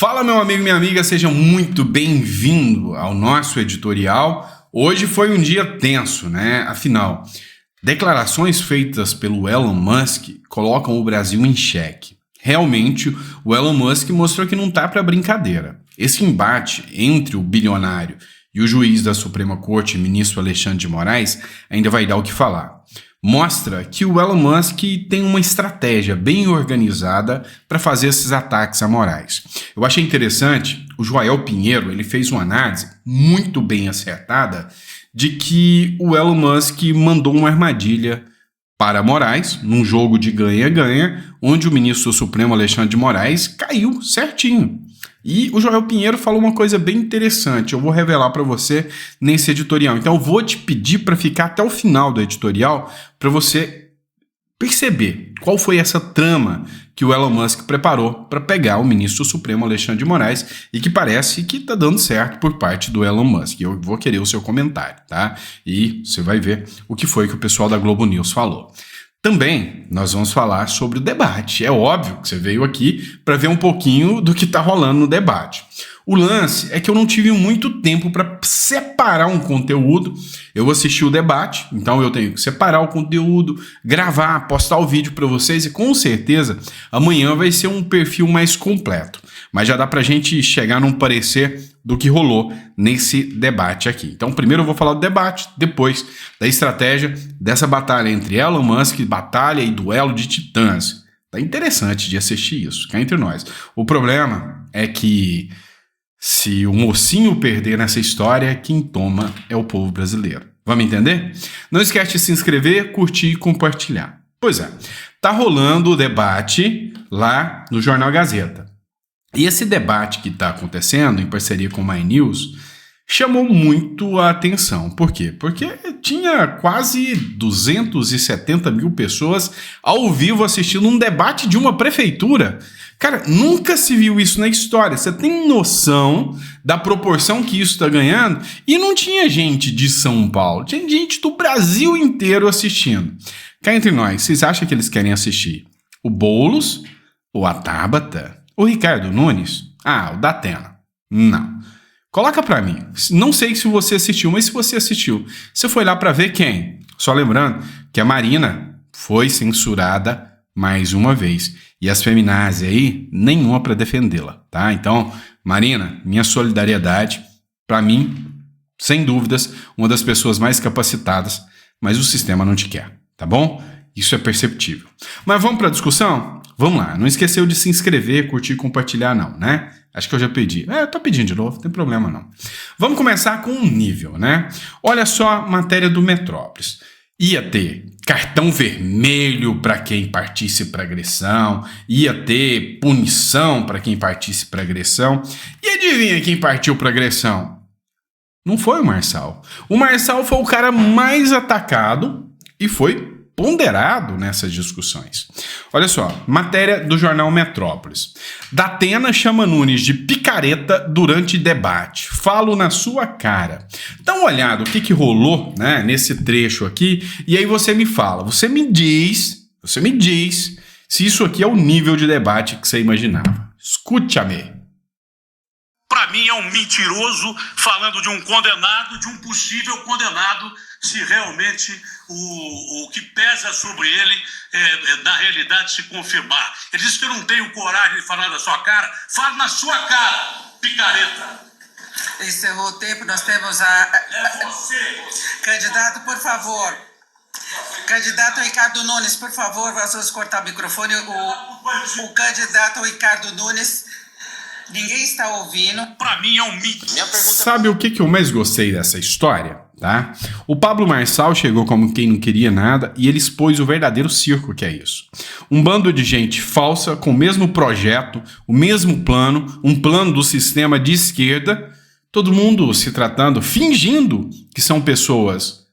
Fala, meu amigo e minha amiga, seja muito bem-vindo ao nosso editorial. Hoje foi um dia tenso, né? Afinal, declarações feitas pelo Elon Musk colocam o Brasil em xeque. Realmente, o Elon Musk mostrou que não tá para brincadeira. Esse embate entre o bilionário e o juiz da Suprema Corte, ministro Alexandre de Moraes, ainda vai dar o que falar. Mostra que o Elon Musk tem uma estratégia bem organizada para fazer esses ataques a Moraes. Eu achei interessante, o Joel Pinheiro ele fez uma análise muito bem acertada de que o Elon Musk mandou uma armadilha para Moraes, num jogo de ganha-ganha, onde o ministro do Supremo Alexandre de Moraes caiu certinho. E o Joel Pinheiro falou uma coisa bem interessante, eu vou revelar para você nesse editorial. Então eu vou te pedir para ficar até o final do editorial para você perceber qual foi essa trama que o Elon Musk preparou para pegar o ministro do Supremo Alexandre de Moraes e que parece que está dando certo por parte do Elon Musk. Eu vou querer o seu comentário, tá? E você vai ver o que foi que o pessoal da Globo News falou. Também nós vamos falar sobre o debate. É óbvio que você veio aqui para ver um pouquinho do que está rolando no debate. O lance é que eu não tive muito tempo para separar um conteúdo. Eu assisti o debate, então eu tenho que separar o conteúdo, gravar, postar o vídeo para vocês e com certeza amanhã vai ser um perfil mais completo. Mas já dá para a gente chegar num parecer do que rolou nesse debate aqui. Então primeiro eu vou falar do debate, depois da estratégia dessa batalha entre Elon Musk, batalha e duelo de titãs. Tá interessante de assistir isso, cá entre nós. O problema é que se o mocinho perder nessa história, quem toma é o povo brasileiro. Vamos entender? Não esquece de se inscrever, curtir e compartilhar. Pois é, tá rolando o debate lá no Jornal Gazeta. E esse debate que está acontecendo em parceria com o My News chamou muito a atenção. Por quê? Porque tinha quase 270 mil pessoas ao vivo assistindo um debate de uma prefeitura. Cara, nunca se viu isso na história. Você tem noção da proporção que isso está ganhando? E não tinha gente de São Paulo, tinha gente do Brasil inteiro assistindo. Cá entre nós, vocês acham que eles querem assistir o Boulos ou a Tabata? O Ricardo Nunes? Ah, o Datena. Não. Coloca pra mim. Não sei se você assistiu, mas se você assistiu, você foi lá pra ver quem? Só lembrando que a Marina foi censurada mais uma vez. E as feminazes aí, nenhuma pra defendê-la, tá? Então, Marina, minha solidariedade. Pra mim, sem dúvidas, uma das pessoas mais capacitadas, mas o sistema não te quer, tá bom? Isso é perceptível. Mas vamos pra discussão? Vamos lá, não esqueceu de se inscrever, curtir e compartilhar não, né? Acho que eu já pedi. Eu tô pedindo de novo, não tem problema não. Vamos começar com um nível, né? Olha só a matéria do Metrópolis. Ia ter cartão vermelho para quem partisse para agressão, ia ter punição para quem partisse para agressão. E adivinha quem partiu para agressão? Não foi o Marçal. O Marçal foi o cara mais atacado e foi ponderado nessas discussões. Olha só, matéria do jornal Metrópolis. Datena chama Nunes de picareta durante debate. Falo na sua cara. Dá uma olhada o que rolou, né, nesse trecho aqui e aí você me fala, você me diz se isso aqui é o nível de debate que você imaginava. Escute-me. Para mim é um mentiroso falando de um condenado, de um possível condenado, se realmente o que pesa sobre ele na realidade se confirmar. Ele disse que eu não tenho coragem de falar na sua cara. Fala na sua cara, picareta. Encerrou o tempo, nós temos É você. Candidato, por favor. Candidato Ricardo Nunes, por favor, vamos cortar o microfone. O candidato Ricardo Nunes... Ninguém está ouvindo. Para mim é um mito. Sabe o que eu mais gostei dessa história? Tá? O Pablo Marçal chegou como quem não queria nada e ele expôs o verdadeiro circo que é isso. Um bando de gente falsa com o mesmo projeto, o mesmo plano, um plano do sistema de esquerda, todo mundo se tratando, fingindo que são pessoas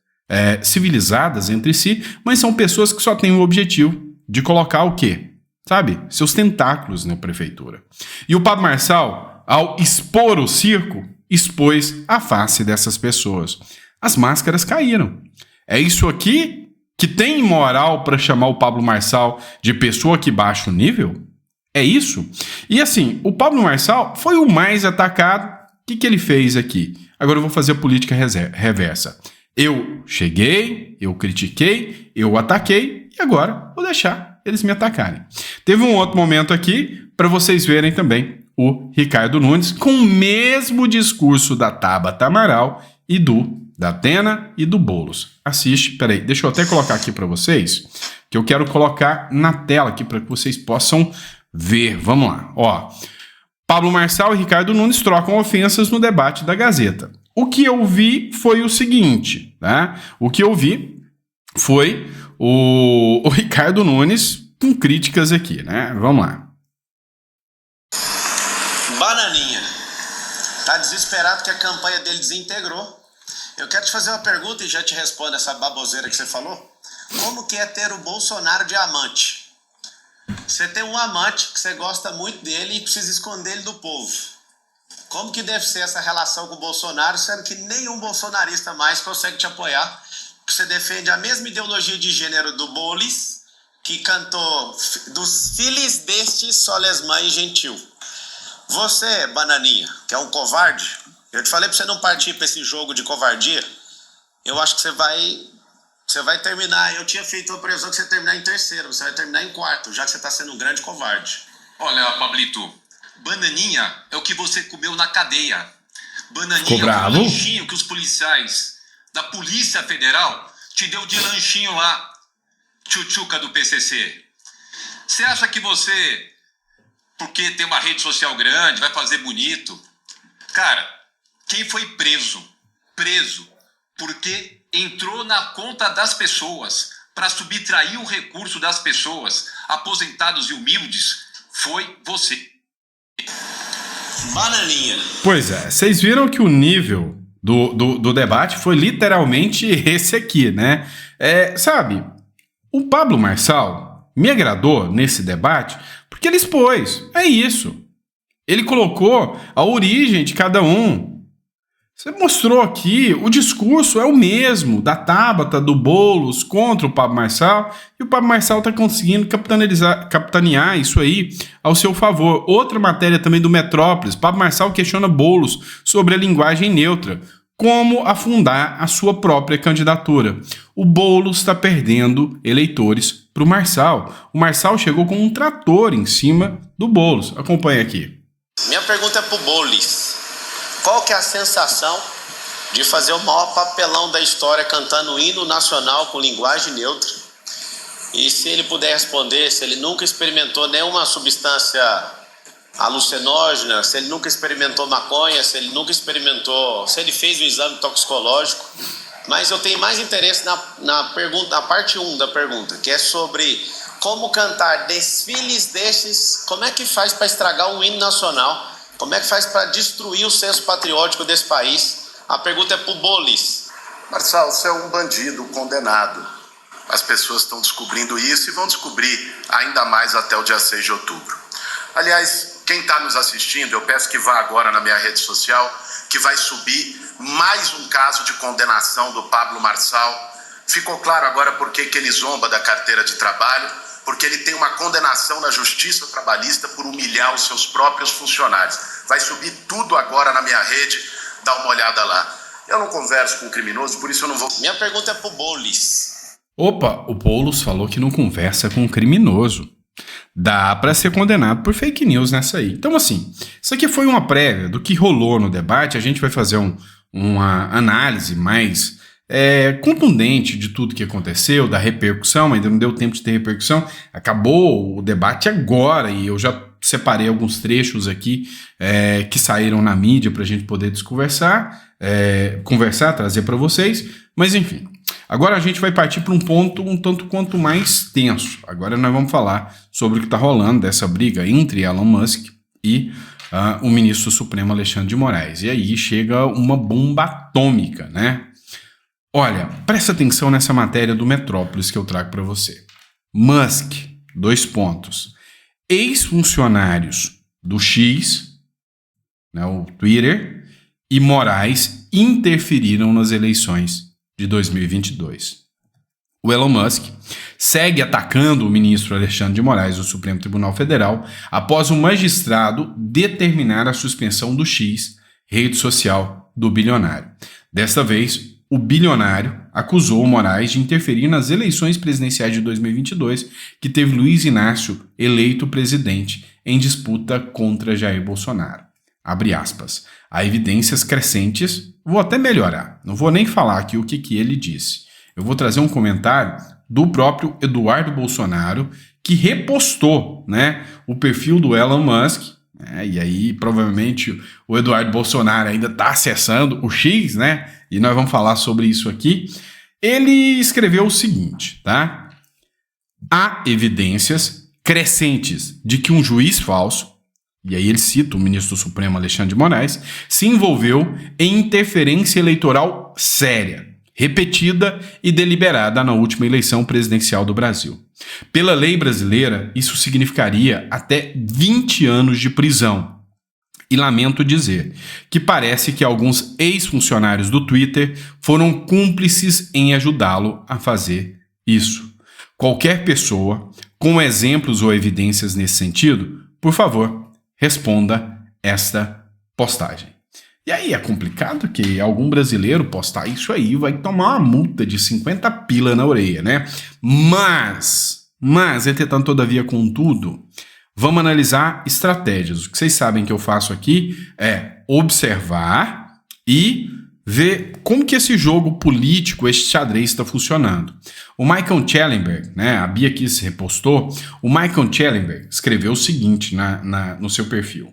civilizadas entre si, mas são pessoas que só têm o objetivo de colocar o quê? Sabe? Seus tentáculos na prefeitura. E o Pablo Marçal, ao expor o circo, expôs a face dessas pessoas. As máscaras caíram. É isso aqui que tem moral para chamar o Pablo Marçal de pessoa que baixa o nível? É isso? E assim, o Pablo Marçal foi o mais atacado. O que ele fez aqui? Agora eu vou fazer a política reversa. Eu cheguei, eu critiquei, eu ataquei e agora vou deixar eles me atacarem. Teve um outro momento aqui para vocês verem também o Ricardo Nunes com o mesmo discurso da Tabata Amaral e da Atena e do Boulos. Assiste, peraí, deixa eu até colocar aqui para vocês, que eu quero colocar na tela aqui para que vocês possam ver. Vamos lá, ó. Pablo Marçal e Ricardo Nunes trocam ofensas no debate da Gazeta. O que eu vi foi o seguinte, né? O que eu vi foi o Ricardo Nunes com críticas aqui, né? Vamos lá. Bananinha, tá desesperado que a campanha dele desintegrou. Eu quero te fazer uma pergunta e já te respondo essa baboseira que você falou. Como que é ter o Bolsonaro de amante? Você tem um amante que você gosta muito dele e precisa esconder ele do povo. Como que deve ser essa relação com o Bolsonaro, sendo que nenhum bolsonarista mais consegue te apoiar? Você defende a mesma ideologia de gênero do Boulos, que cantou dos filhos deste soles mãe gentil. Você, Bananinha, que é um covarde, eu te falei pra você não partir pra esse jogo de covardia. Eu acho que você vai terminar. Eu tinha feito a previsão que você ia terminar em terceiro, você vai terminar em quarto, já que você tá sendo um grande covarde. Olha, Pablito, bananinha é o que você comeu na cadeia. Bananinha é o lanchinho que os policiais da Polícia Federal te deu de lanchinho lá, tchutchuca do PCC. Você acha que você, porque tem uma rede social grande, vai fazer bonito? Cara, quem foi preso porque entrou na conta das pessoas para subtrair o recurso das pessoas, aposentados e humildes, foi você. Bananinha. Pois é, vocês viram que o nível do debate foi literalmente esse aqui, né? Sabe, o Pablo Marçal me agradou nesse debate porque ele expôs, é isso. Ele colocou a origem de cada um. Você mostrou aqui, o discurso é o mesmo, da Tabata, do Boulos contra o Pablo Marçal, e o Pablo Marçal está conseguindo capitanear isso aí ao seu favor. Outra matéria também do Metrópolis, Pablo Marçal questiona Boulos sobre a linguagem neutra, como afundar a sua própria candidatura. O Boulos está perdendo eleitores para o Marçal. O Marçal chegou com um trator em cima do Boulos. Acompanha aqui. Minha pergunta é pro Boulos. Qual que é a sensação de fazer o maior papelão da história cantando o hino nacional com linguagem neutra? E se ele puder responder, se ele nunca experimentou nenhuma substância alucinógena, se ele nunca experimentou maconha, se ele fez o exame toxicológico. Mas eu tenho mais interesse na parte 1 da pergunta, que é sobre como cantar desfiles destes, como é que faz para estragar um hino nacional? Como é que faz para destruir o senso patriótico desse país? A pergunta é pro Boulos. Marçal, você é um bandido condenado. As pessoas estão descobrindo isso e vão descobrir ainda mais até o dia 6 de outubro. Aliás, quem está nos assistindo, eu peço que vá agora na minha rede social, que vai subir mais um caso de condenação do Pablo Marçal. Ficou claro agora por que ele zomba da carteira de trabalho, porque ele tem uma condenação na Justiça Trabalhista por humilhar os seus próprios funcionários. Vai subir tudo agora na minha rede, dá uma olhada lá. Eu não converso com o criminoso, por isso eu não vou... Minha pergunta é pro Boulos. Opa, o Boulos falou que não conversa com o criminoso. Dá para ser condenado por fake news nessa aí. Então, assim, isso aqui foi uma prévia do que rolou no debate. A gente vai fazer uma análise mais contundente de tudo que aconteceu, da repercussão. Ainda não deu tempo de ter repercussão. Acabou o debate agora e eu já separei alguns trechos aqui que saíram na mídia para a gente poder conversar, trazer para vocês. Mas, enfim. Agora a gente vai partir para um ponto um tanto quanto mais tenso. Agora nós vamos falar sobre o que está rolando dessa briga entre Elon Musk e o ministro Supremo Alexandre de Moraes. E aí chega uma bomba atômica, né? Olha, presta atenção nessa matéria do Metrópolis que eu trago para você. Musk, 2 pontos. Ex-funcionários do X, né, o Twitter, e Moraes interferiram nas eleições de 2022. O Elon Musk segue atacando o ministro Alexandre de Moraes do Supremo Tribunal Federal após um magistrado determinar a suspensão do X, rede social do bilionário. Desta vez, o bilionário acusou o Moraes de interferir nas eleições presidenciais de 2022, que teve Luiz Inácio eleito presidente em disputa contra Jair Bolsonaro. Abre aspas. Há evidências crescentes, vou até melhorar, não vou nem falar aqui o que ele disse. Eu vou trazer um comentário do próprio Eduardo Bolsonaro, que repostou, né, o perfil do Elon Musk, e aí provavelmente o Eduardo Bolsonaro ainda está acessando o X, né, e nós vamos falar sobre isso aqui. Ele escreveu o seguinte, tá? Há evidências crescentes de que um juiz falso, e aí ele cita o ministro do Supremo Alexandre de Moraes, se envolveu em interferência eleitoral séria, repetida e deliberada na última eleição presidencial do Brasil. Pela lei brasileira, isso significaria até 20 anos de prisão. E lamento dizer que parece que alguns ex-funcionários do Twitter foram cúmplices em ajudá-lo a fazer isso. Qualquer pessoa com exemplos ou evidências nesse sentido, por favor, responda esta postagem. E aí é complicado que algum brasileiro postar isso aí vai tomar uma multa de 50 pila na orelha, né? Mas, entretanto, todavia, contudo, vamos analisar estratégias. O que vocês sabem que eu faço aqui é observar e ver como que esse jogo político, esse xadrez está funcionando. O Michael Schellenberg, né, a Bia aqui se repostou, o Michael Schellenberg escreveu o seguinte no seu perfil.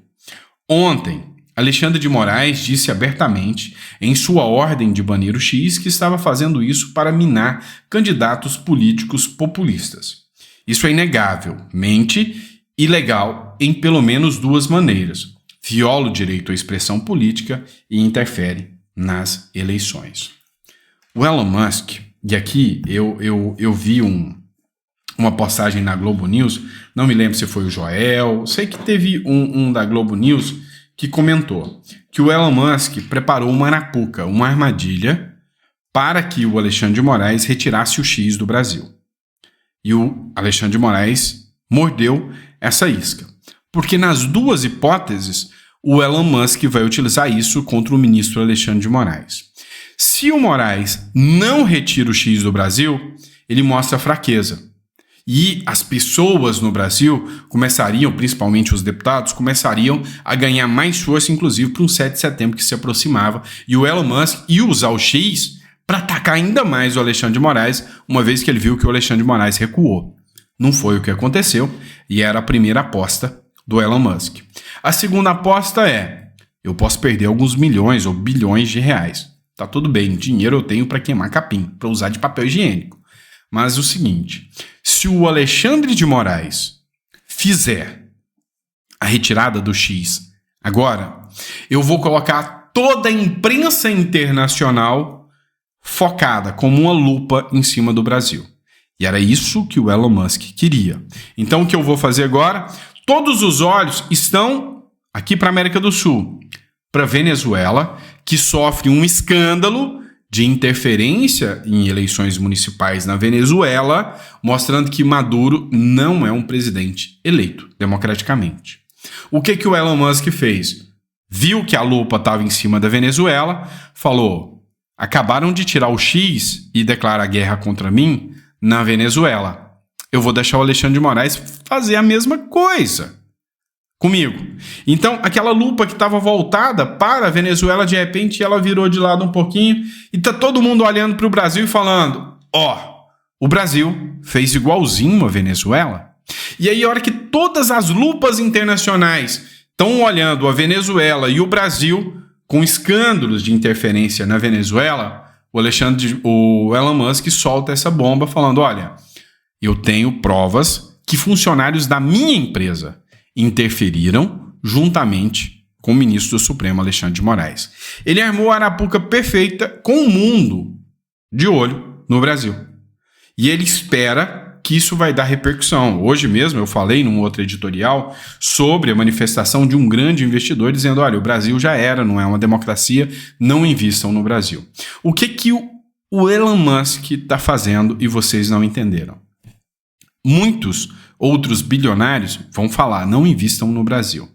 Ontem, Alexandre de Moraes disse abertamente, em sua ordem de banir o X, que estava fazendo isso para minar candidatos políticos populistas. Isso é inegável, mente ilegal em pelo menos duas maneiras. Viola o direito à expressão política e interfere nas eleições. O Elon Musk, e aqui eu vi uma postagem na Globo News, não me lembro se foi o Joel, sei que teve um da Globo News que comentou que o Elon Musk preparou uma arapuca, uma armadilha, para que o Alexandre de Moraes retirasse o X do Brasil. E o Alexandre de Moraes mordeu essa isca. Porque nas duas hipóteses, o Elon Musk vai utilizar isso contra o ministro Alexandre de Moraes. Se o Moraes não retira o X do Brasil, ele mostra fraqueza. E as pessoas no Brasil começariam, principalmente os deputados, começariam a ganhar mais força, inclusive para um 7 de setembro que se aproximava. E o Elon Musk ia usar o X para atacar ainda mais o Alexandre de Moraes, uma vez que ele viu que o Alexandre de Moraes recuou. Não foi o que aconteceu e era a primeira aposta do Elon Musk. A segunda aposta é, eu posso perder alguns milhões ou bilhões de reais. Tá tudo bem, dinheiro eu tenho para queimar capim, para usar de papel higiênico. Mas o seguinte, se o Alexandre de Moraes fizer a retirada do X agora, eu vou colocar toda a imprensa internacional focada como uma lupa em cima do Brasil. E era isso que o Elon Musk queria. Então o que eu vou fazer agora? Todos os olhos estão aqui para a América do Sul, para a Venezuela, que sofre um escândalo de interferência em eleições municipais na Venezuela, mostrando que Maduro não é um presidente eleito democraticamente. O que o Elon Musk fez? Viu que a lupa estava em cima da Venezuela, falou, acabaram de tirar o X e declarar guerra contra mim na Venezuela. Eu vou deixar o Alexandre de Moraes fazer a mesma coisa comigo. Então, aquela lupa que estava voltada para a Venezuela, de repente, ela virou de lado um pouquinho e tá todo mundo olhando para o Brasil e falando, o Brasil fez igualzinho a Venezuela. E aí, a hora que todas as lupas internacionais estão olhando a Venezuela e o Brasil com escândalos de interferência na Venezuela, o Elon Musk solta essa bomba falando, olha, eu tenho provas que funcionários da minha empresa interferiram juntamente com o ministro do Supremo, Alexandre de Moraes. Ele armou a arapuca perfeita com o mundo de olho no Brasil. E ele espera que isso vai dar repercussão. Hoje mesmo eu falei num outro editorial sobre a manifestação de um grande investidor dizendo, olha, o Brasil já era, não é uma democracia, não invistam no Brasil. O que o o Elon Musk está fazendo e vocês não entenderam? Muitos outros bilionários vão falar, não invistam no Brasil.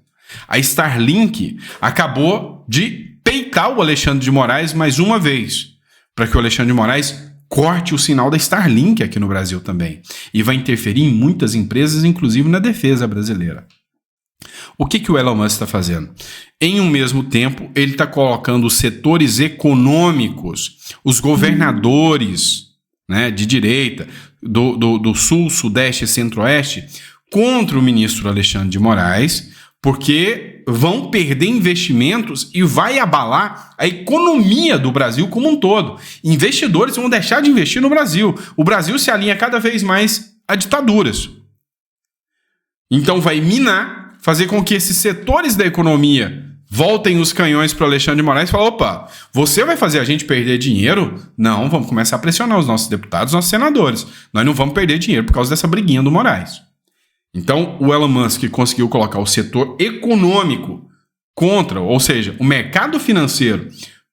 A Starlink acabou de peitar o Alexandre de Moraes mais uma vez, para que o Alexandre de Moraes corte o sinal da Starlink aqui no Brasil também. E vai interferir em muitas empresas, inclusive na defesa brasileira. O que o Elon Musk está fazendo? Em um mesmo tempo, ele está colocando os setores econômicos, os governadores, né, de direita, do Sul, Sudeste e Centro-Oeste, contra o ministro Alexandre de Moraes, porque vão perder investimentos e vai abalar a economia do Brasil como um todo. Investidores vão deixar de investir no Brasil. O Brasil se alinha cada vez mais a ditaduras. Então vai minar, fazer com que esses setores da economia voltem os canhões para o Alexandre de Moraes e falar, opa, você vai fazer a gente perder dinheiro? Não, vamos começar a pressionar os nossos deputados, os nossos senadores. Nós não vamos perder dinheiro por causa dessa briguinha do Moraes. Então, o Elon Musk conseguiu colocar o setor econômico contra, ou seja, o mercado financeiro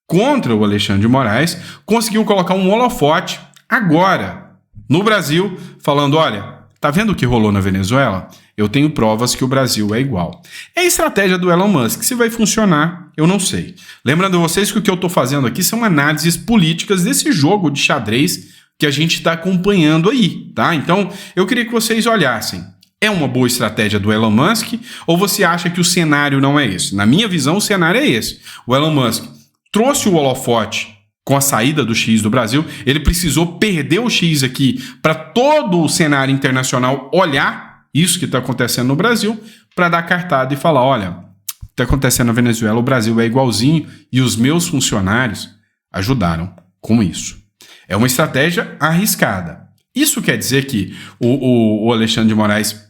contra o Alexandre de Moraes, conseguiu colocar um holofote agora no Brasil, falando, olha, tá vendo o que rolou na Venezuela? Eu tenho provas que o Brasil é igual. É a estratégia do Elon Musk. Se vai funcionar, eu não sei. Lembrando vocês que o que eu estou fazendo aqui são análises políticas desse jogo de xadrez que a gente está acompanhando aí, tá? Então, eu queria que vocês olhassem. É uma boa estratégia do Elon Musk ou você acha que o cenário não é esse? Na minha visão, o cenário é esse. O Elon Musk trouxe o holofote com a saída do X do Brasil, ele precisou perder o X aqui para todo o cenário internacional olhar isso que está acontecendo no Brasil para dar cartada e falar, olha, está acontecendo na Venezuela, o Brasil é igualzinho e os meus funcionários ajudaram com isso. É uma estratégia arriscada. Isso quer dizer que o Alexandre de Moraes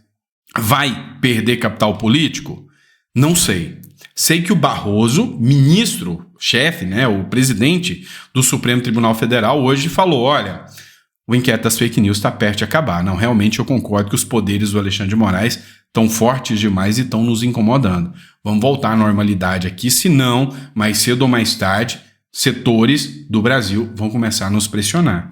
vai perder capital político? Não sei. Sei que o Barroso, ministro, chefe, né, o presidente do Supremo Tribunal Federal, hoje falou, olha, o inquérito das fake news está perto de acabar. Não, realmente eu concordo que os poderes do Alexandre de Moraes estão fortes demais e estão nos incomodando. Vamos voltar à normalidade aqui, senão, mais cedo ou mais tarde, setores do Brasil vão começar a nos pressionar.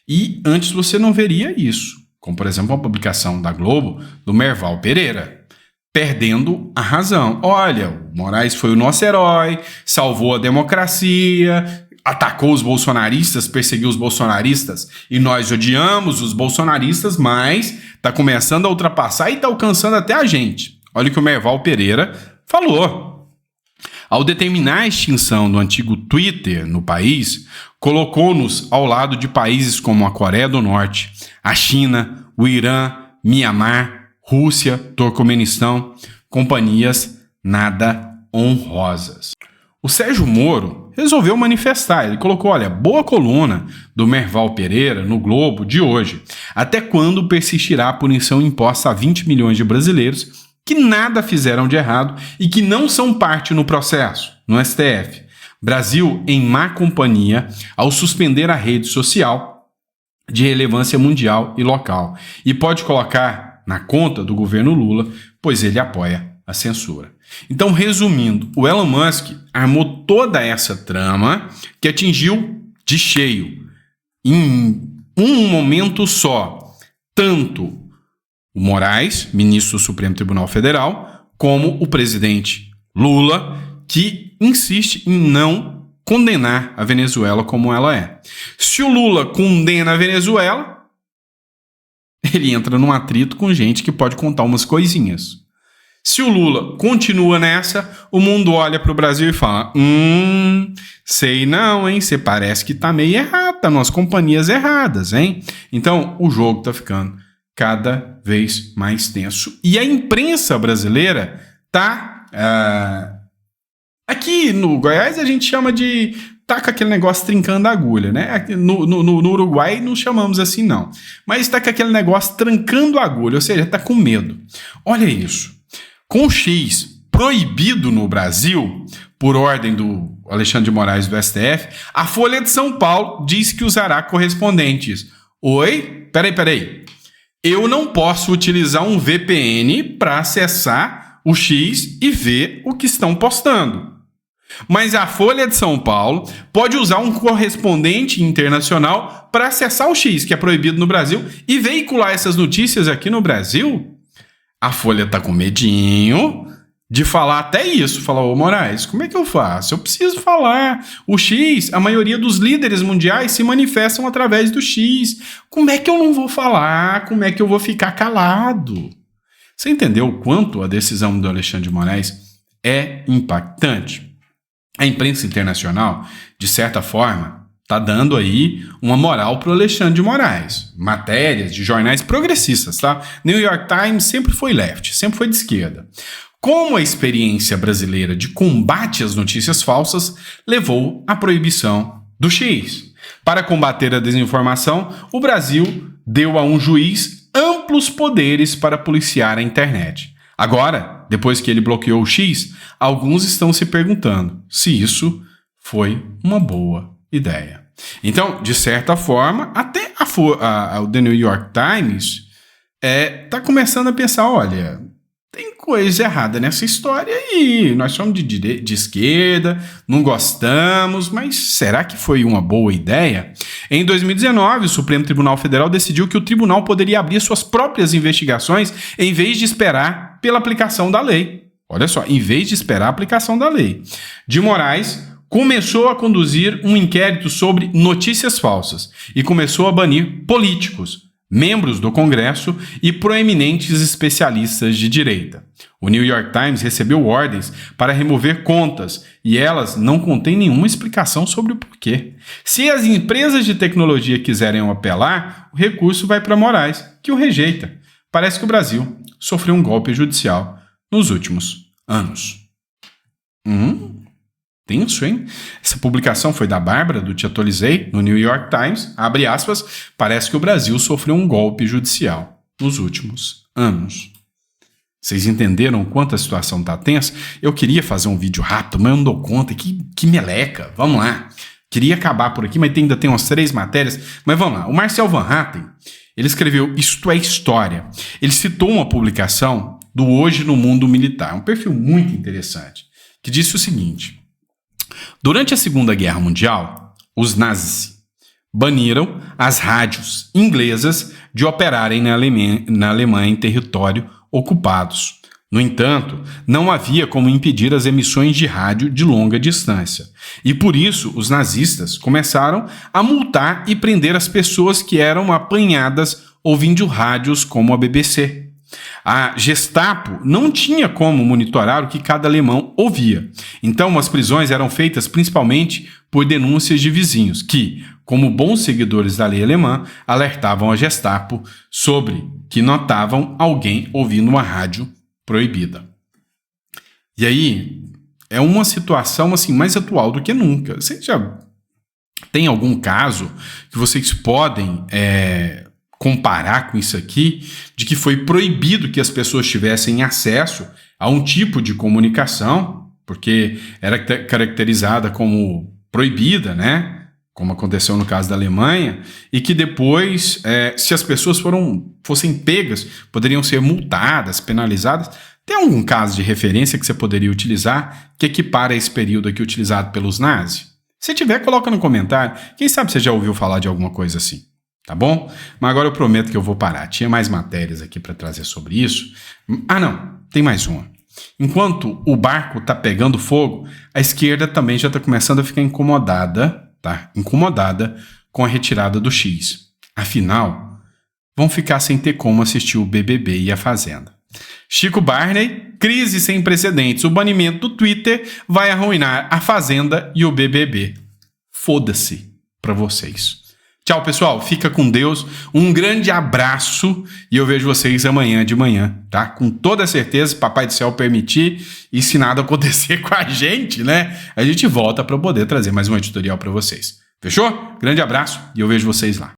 E antes você não veria isso, como por exemplo a publicação da Globo do Merval Pereira, perdendo a razão. Olha, o Moraes foi o nosso herói, salvou a democracia, atacou os bolsonaristas, perseguiu os bolsonaristas e nós odiamos os bolsonaristas, mas está começando a ultrapassar e está alcançando até a gente. Olha o que o Merval Pereira falou. Ao determinar a extinção do antigo Twitter no país, colocou-nos ao lado de países como a Coreia do Norte, a China, o Irã, Mianmar, Rússia, Turcomenistão, companhias nada honrosas. O Sérgio Moro resolveu manifestar, ele colocou, olha, boa coluna do Merval Pereira no Globo de hoje. Até quando persistirá a punição imposta a 20 milhões de brasileiros que nada fizeram de errado e que não são parte no processo, no STF. Brasil em má companhia ao suspender a rede social de relevância mundial e local. E pode colocar na conta do governo Lula, pois ele apoia a censura. Então, resumindo, o Elon Musk armou toda essa trama que atingiu de cheio, em um momento só, tanto o Moraes, ministro do Supremo Tribunal Federal, como o presidente Lula, que insiste em não condenar a Venezuela como ela é. Se o Lula condena a Venezuela, ele entra num atrito com gente que pode contar umas coisinhas. Se o Lula continua nessa, o mundo olha para o Brasil e fala, sei não, hein, você parece que tá meio errado, tá nas companhias erradas, hein? Então, o jogo tá ficando cada vez mais tenso. E a imprensa brasileira tá... aqui no Goiás a gente chama de... tá com aquele negócio trincando a agulha, né? No Uruguai não chamamos assim, não. Mas tá com aquele negócio trancando a agulha, ou seja, tá com medo. Olha isso. Com o X proibido no Brasil, por ordem do Alexandre de Moraes do STF, a Folha de São Paulo diz que usará correspondentes. Oi? Peraí. Eu não posso utilizar um VPN para acessar o X e ver o que estão postando. Mas a Folha de São Paulo pode usar um correspondente internacional para acessar o X, que é proibido no Brasil, e veicular essas notícias aqui no Brasil? A Folha tá com medinho de falar até isso. Falar, ô Moraes, como é que eu faço? Eu preciso falar. O X, a maioria dos líderes mundiais se manifestam através do X. Como é que eu não vou falar? Como é que eu vou ficar calado? Você entendeu o quanto a decisão do Alexandre de Moraes é impactante? A imprensa internacional, de certa forma, está dando aí uma moral para o Alexandre de Moraes. Matérias de jornais progressistas, tá? New York Times sempre foi left, sempre foi de esquerda. Como a experiência brasileira de combate às notícias falsas levou à proibição do X. Para combater a desinformação, o Brasil deu a um juiz amplos poderes para policiar a internet. Agora, depois que ele bloqueou o X, alguns estão se perguntando se isso foi uma boa ideia. Então, de certa forma, até o The New York Times está começando a pensar, olha, tem coisa errada nessa história aí. Nós somos de esquerda, não gostamos, mas será que foi uma boa ideia? Em 2019, o Supremo Tribunal Federal decidiu que o tribunal poderia abrir suas próprias investigações em vez de esperar pela aplicação da lei. Olha só, em vez de esperar a aplicação da lei. De Moraes começou a conduzir um inquérito sobre notícias falsas e começou a banir políticos, membros do Congresso e proeminentes especialistas de direita. O New York Times recebeu ordens para remover contas e elas não contêm nenhuma explicação sobre o porquê. Se as empresas de tecnologia quiserem apelar, o recurso vai para Moraes, que o rejeita. Parece que o Brasil sofreu um golpe judicial nos últimos anos. Tenso, hein? Essa publicação foi da Bárbara, do Te Atualizei, no New York Times. Abre aspas, parece que o Brasil sofreu um golpe judicial nos últimos anos. Vocês entenderam o quanto a situação está tensa? Eu queria fazer um vídeo rápido, mas eu não dou conta. Que meleca. Vamos lá. Queria acabar por aqui, mas ainda tem umas 3 matérias. Mas vamos lá. O Marcel Van Hatten, ele escreveu Isto é História. Ele citou uma publicação do Hoje no Mundo Militar. Um perfil muito interessante, que disse o seguinte: durante a Segunda Guerra Mundial, os nazis baniram as rádios inglesas de operarem na Alemanha em território ocupados. No entanto, não havia como impedir as emissões de rádio de longa distância. E por isso, os nazistas começaram a multar e prender as pessoas que eram apanhadas ouvindo rádios como a BBC. A Gestapo não tinha como monitorar o que cada alemão ouvia. Então, as prisões eram feitas principalmente por denúncias de vizinhos que, como bons seguidores da lei alemã, alertavam a Gestapo sobre que notavam alguém ouvindo uma rádio proibida. E aí, é uma situação assim, mais atual do que nunca. Você já tem algum caso que vocês podem comparar com isso aqui, de que foi proibido que as pessoas tivessem acesso a um tipo de comunicação, porque era caracterizada como proibida, né? Como aconteceu no caso da Alemanha, e que depois, se as pessoas fossem pegas, poderiam ser multadas, penalizadas. Tem algum caso de referência que você poderia utilizar que equipara esse período aqui utilizado pelos nazis? Se tiver, coloca no comentário. Quem sabe você já ouviu falar de alguma coisa assim. Tá bom? Mas agora eu prometo que eu vou parar. Tinha mais matérias aqui para trazer sobre isso. Ah, não. Tem mais uma. Enquanto o barco tá pegando fogo, a esquerda também já está começando a ficar incomodada, tá? Incomodada com a retirada do X. Afinal, vão ficar sem ter como assistir o BBB e a Fazenda. Chico Barney, crise sem precedentes. O banimento do Twitter vai arruinar a Fazenda e o BBB. Foda-se para vocês. Tchau, pessoal. Fica com Deus. Um grande abraço e eu vejo vocês amanhã de manhã, tá? Com toda certeza, se Papai do Céu permitir e se nada acontecer com a gente, né? A gente volta para poder trazer mais um editorial para vocês. Fechou? Grande abraço e eu vejo vocês lá.